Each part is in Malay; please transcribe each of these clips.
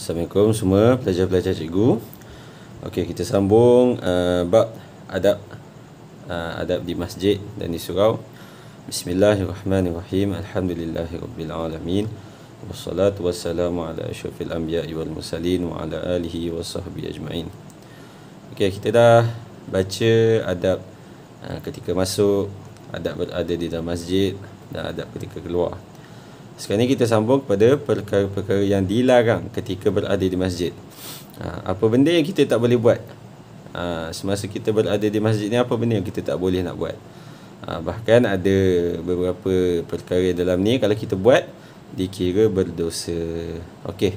Assalamualaikum semua pelajar-pelajar cikgu. Okey, kita sambung bab adab adab di masjid dan di surau. Bismillahirrahmanirrahim. Alhamdulillahirabbil alamin. Wassalatu wassalamu ala asyrafil anbiya'i wal mursalin wa ala alihi wasahbihi ajma'in. Okey, kita dah baca adab ketika masuk, adab berada di dalam masjid dan adab ketika keluar. Sekarang ni kita sambung kepada perkara-perkara yang dilarang ketika berada di masjid. Apa benda yang kita tak boleh buat semasa kita berada di masjid ni, apa benda yang kita tak boleh nak buat. Bahkan ada beberapa perkara dalam ni kalau kita buat dikira berdosa. Okey.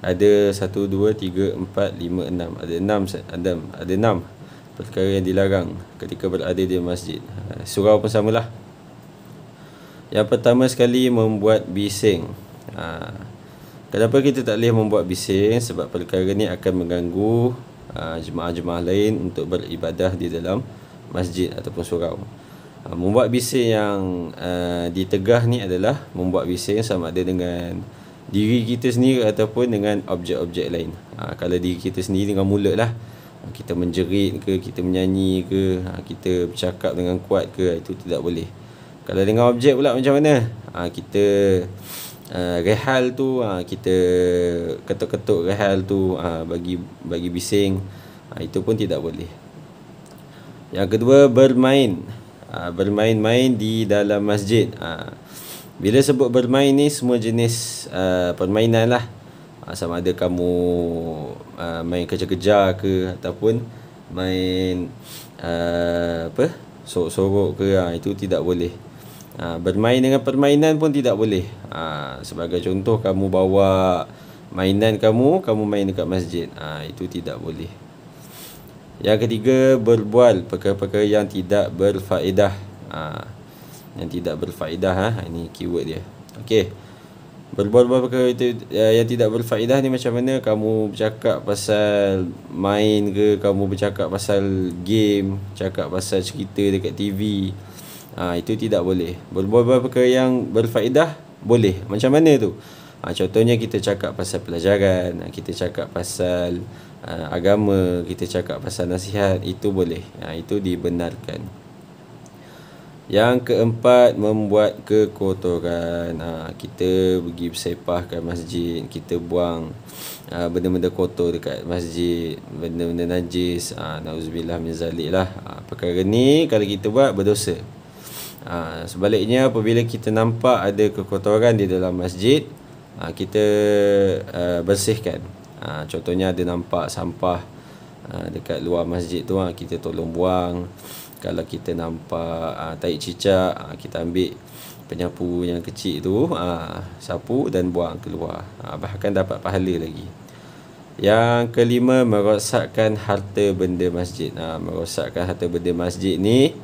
Ada 1, 2, 3, 4, 5, 6. Ada 6 perkara yang dilarang ketika berada di masjid. Surau pun samalah. Yang pertama sekali, membuat bising. Kenapa kita tak boleh membuat bising? Sebab perkara ni akan mengganggu jemaah-jemaah lain untuk beribadah di dalam masjid ataupun surau. Membuat bising yang ditegah ni adalah membuat bising sama ada dengan diri kita sendiri ataupun dengan objek-objek lain. Kalau diri kita sendiri dengan mulut lah, kita menjerit ke, kita menyanyi ke, kita bercakap dengan kuat ke, itu tidak boleh. Kalau dengan objek pula macam mana? Kita rehal tu, kita ketuk-ketuk rehal tu, bagi bising, itu pun tidak boleh. Yang kedua, bermain. Bermain-main di dalam masjid. Bila sebut bermain ni, semua jenis permainan lah. Sama ada kamu main kejar-kejar ke, ataupun main sorok-sorok ke, itu tidak boleh. Bermain dengan permainan pun tidak boleh. Sebagai contoh, kamu bawa mainan kamu main dekat masjid, itu tidak boleh. Yang ketiga, berbual perkara-perkara yang tidak berfaedah. Yang tidak berfaedah, ini keyword dia. Okey. Berbual perkara yang tidak berfaedah ni macam mana? Kamu bercakap pasal main ke, kamu bercakap pasal game, cakap pasal cerita dekat TV, itu tidak boleh. Berbual perkara yang berfaedah boleh. Macam mana tu? Contohnya kita cakap pasal pelajaran, kita cakap pasal agama, kita cakap pasal nasihat, itu boleh. Itu dibenarkan. Yang keempat, membuat kekotoran. Kita pergi bersepah kat masjid, kita buang benda-benda kotor dekat masjid, benda-benda najis, na'udzubillah min zalik lah. Perkara ni kalau kita buat berdosa. Sebaliknya, apabila kita nampak ada kekotoran di dalam masjid, kita bersihkan. Contohnya ada nampak sampah dekat luar masjid tu, kita tolong buang. Kalau kita nampak tahi cicak, kita ambil penyapu yang kecil tu, sapu dan buang keluar. Bahkan dapat pahala lagi. Yang kelima, merosakkan harta benda masjid. Merosakkan harta benda masjid ni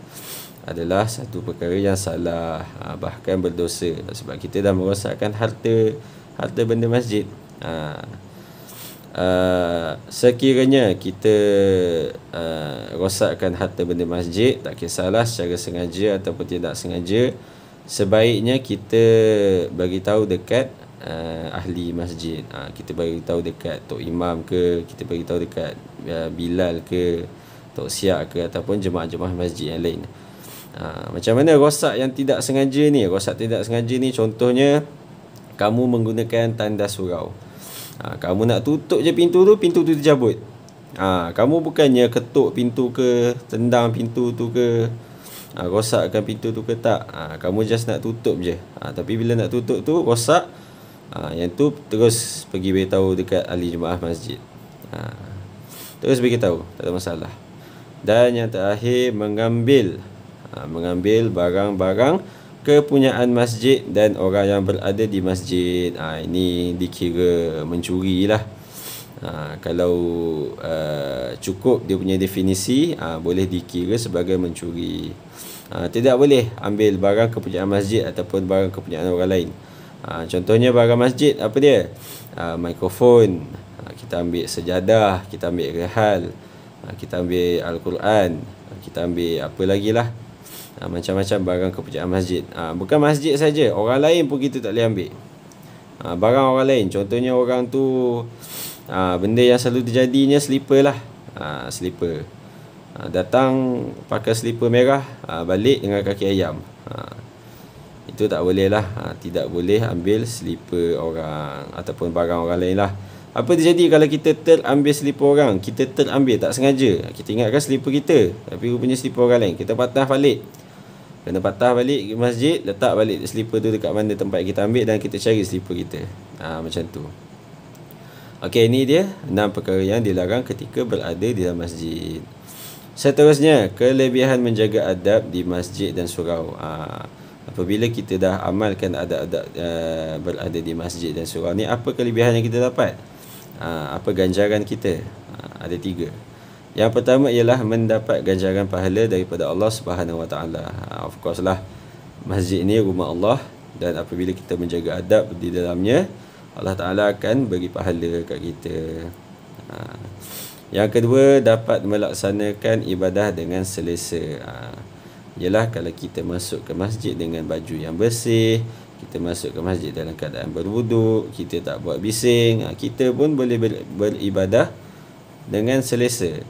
adalah satu perkara yang salah, bahkan berdosa, sebab kita dah merosakkan harta benda masjid. Sekiranya kita rosakkan harta benda masjid, tak kisahlah secara sengaja ataupun tidak sengaja, sebaiknya kita bagi tahu dekat ahli masjid. Kita bagi tahu dekat tok imam ke, kita bagi tahu dekat Bilal ke, tok siak ke, ataupun jemaah-jemaah masjid yang lain. Macam mana rosak yang tidak sengaja ni? Rosak tidak sengaja ni contohnya, kamu menggunakan tandas surau. Kamu nak tutup je pintu tu terjabut. Kamu bukannya ketuk pintu ke, tendang pintu tu ke, rosakkan pintu tu ke, tak. Kamu just nak tutup je. Tapi bila nak tutup tu rosak, yang tu terus pergi beritahu dekat ahli jemaah masjid. Terus beritahu, tak ada masalah. Dan yang terakhir, mengambil barang-barang kepunyaan masjid dan orang yang berada di masjid. Ini dikira mencuri lah. Kalau cukup dia punya definisi, boleh dikira sebagai mencuri. Tidak boleh ambil barang kepunyaan masjid ataupun barang kepunyaan orang lain. Contohnya barang masjid, apa dia? Mikrofon, kita ambil sejadah, kita ambil rehal, kita ambil Al-Quran, kita ambil apa lagi lah, macam-macam barang kepunyaan masjid. Bukan masjid saja, orang lain pun kita tak boleh ambil. barang orang lain. Contohnya orang tu benda yang selalu terjadinya slipper lah. Slipper. Datang pakai slipper merah, balik dengan kaki ayam. Itu tak boleh lah. Tidak boleh ambil slipper orang ataupun barang orang lain lah. Apa terjadi kalau kita terambil slipper orang? Kita terambil tak sengaja. Kita ingatkan slipper kita, tapi rupanya slipper orang lain. Kita patah balik. Kena patah balik ke masjid, letak balik slipper tu dekat mana tempat kita ambil dan kita cari slipper kita. Macam tu. Okey, ini dia 6 perkara yang dilarang ketika berada di dalam masjid. Seterusnya, kelebihan menjaga adab di masjid dan surau. Apabila kita dah amalkan adab-adab berada di masjid dan surau ni, apa kelebihan yang kita dapat? Apa ganjaran kita? Ada 3. Yang pertama ialah mendapat ganjaran pahala daripada Allah Subhanahu Wa Taala. Of course lah, masjid ni rumah Allah, dan apabila kita menjaga adab di dalamnya, Allah Taala akan bagi pahala kat kita. Yang kedua, dapat melaksanakan ibadah dengan selesa. Ialah kalau kita masuk ke masjid dengan baju yang bersih, kita masuk ke masjid dalam keadaan berwuduk, kita tak buat bising, kita pun boleh beribadah dengan selesa.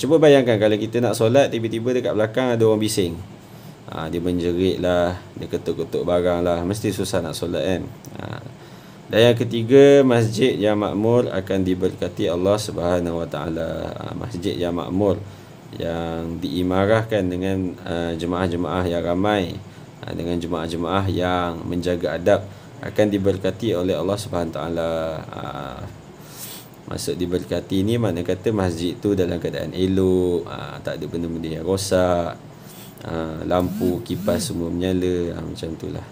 Cuba bayangkan kalau kita nak solat, tiba-tiba dekat belakang ada orang bising. Dia menjerit lah, dia ketuk-ketuk barang lah, mesti susah nak solat kan. Dan yang ketiga, masjid yang makmur akan diberkati Allah Subhanahu Wa Taala. Masjid yang makmur, yang diimarahkan dengan jemaah-jemaah yang ramai, dengan jemaah-jemaah yang menjaga adab, akan diberkati oleh Allah Subhanahu Wa Taala. Maksud diberkati ni makna kata masjid tu dalam keadaan elok, tak ada benda-benda yang rosak, lampu, kipas semua menyala, macam itulah.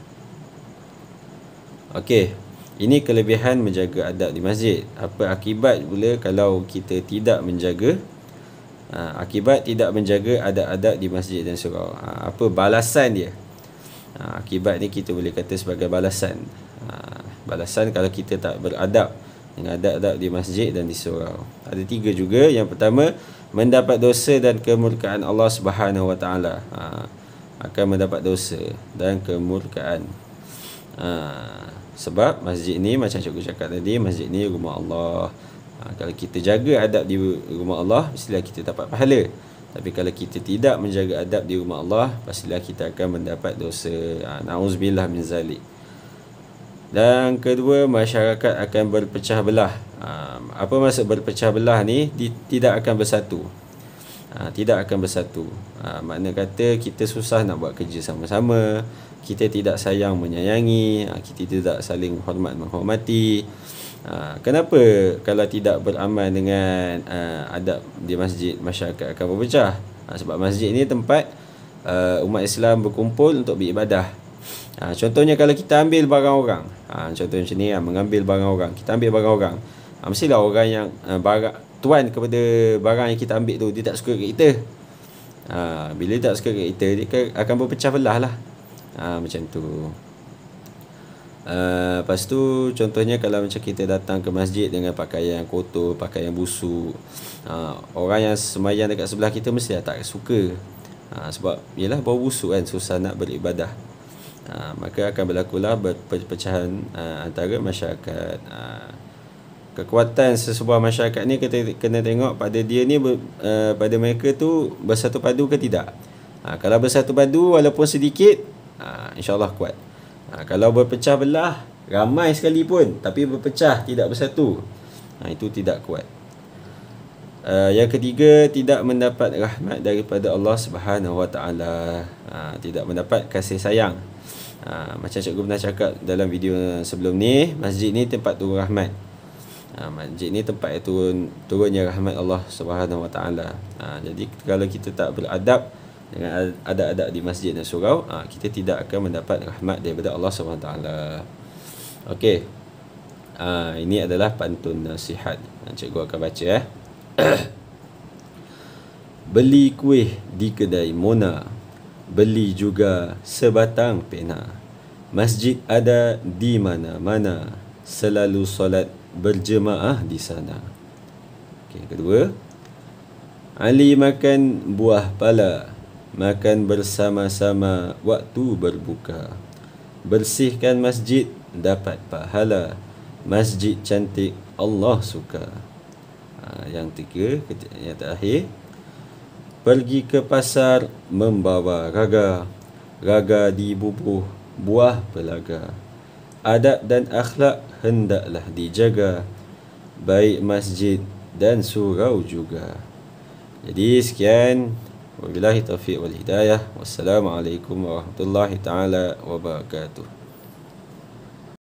Okey, ini kelebihan menjaga adab di masjid. Apa akibat pula kalau kita tidak menjaga? Akibat tidak menjaga adab-adab di masjid dan surau. Apa balasan dia? Akibat ni kita boleh kata sebagai balasan. Balasan kalau kita tak beradab dengan adab-adab di masjid dan di surau. Ada 3 juga. Yang pertama, mendapat dosa dan kemurkaan Allah Subhanahu Wa Taala. Akan mendapat dosa dan kemurkaan. Sebab masjid ni, macam cikgu cakap tadi, masjid ni rumah Allah. Kalau kita jaga adab di rumah Allah, pastilah kita dapat pahala. Tapi kalau kita tidak menjaga adab di rumah Allah, pastilah kita akan mendapat dosa. Na'udzubillah min zalik. Dan kedua, masyarakat akan berpecah belah. Apa maksud berpecah belah ni? Tidak akan bersatu. Tidak akan bersatu. Makna kata kita susah nak buat kerja sama-sama, kita tidak sayang menyayangi, kita tidak saling hormat menghormati. Kenapa kalau tidak beramal dengan adab di masjid, masyarakat akan berpecah? Sebab masjid ni tempat umat Islam berkumpul untuk beribadah. Contohnya kalau kita ambil barang orang, contoh macam ni, mengambil barang orang, kita ambil barang orang, mestilah orang yang tuan kepada barang yang kita ambil tu, dia tak suka kat kita. Bila tak suka kat kita, dia akan berpecah belah lah. Macam tu. Lepas tu, contohnya kalau macam kita datang ke masjid dengan pakaian kotor, pakaian busuk, orang yang sembahyang dekat sebelah kita mesti tak suka. Sebab yelah bau busuk kan, susah nak beribadah. Maka akan berlakulah perpecahan antara masyarakat. Kekuatan sesebuah masyarakat ni kita kena tengok pada dia ni, pada mereka tu bersatu padu ke tidak. Kalau bersatu padu walaupun sedikit, insyaAllah kuat. Kalau berpecah belah, ramai sekalipun tapi berpecah, tidak bersatu, itu tidak kuat. Yang ketiga, tidak mendapat rahmat daripada Allah Subhanahu Wa Taala. Tidak mendapat kasih sayang. Macam cikgu pernah cakap dalam video sebelum ni, masjid ni tempat turun rahmat. Masjid ni tempat turunnya rahmat Allah Subhanahu Wa Taala. Jadi kalau kita tak beradab dengan adab-adab di masjid dan surau, kita tidak akan mendapat rahmat daripada Allah Subhanahu Wa Taala. Okey. Ini adalah pantun nasihat. Cikgu akan baca Beli kuih di kedai Mona, beli juga sebatang pena. Masjid ada di mana-mana, selalu solat berjemaah di sana. Okey, kedua, Ali makan buah pala, makan bersama-sama waktu berbuka. Bersihkan masjid dapat pahala. Masjid cantik Allah suka. Yang tiga, yang terakhir, pergi ke pasar membawa raga, raga dibubuh buah pelaga. Adab dan akhlak hendaklah dijaga, baik masjid dan surau juga. Jadi sekian, wabillahi taufiq wal hidayah. Wassalamualaikum warahmatullahi taala wabarakatuh.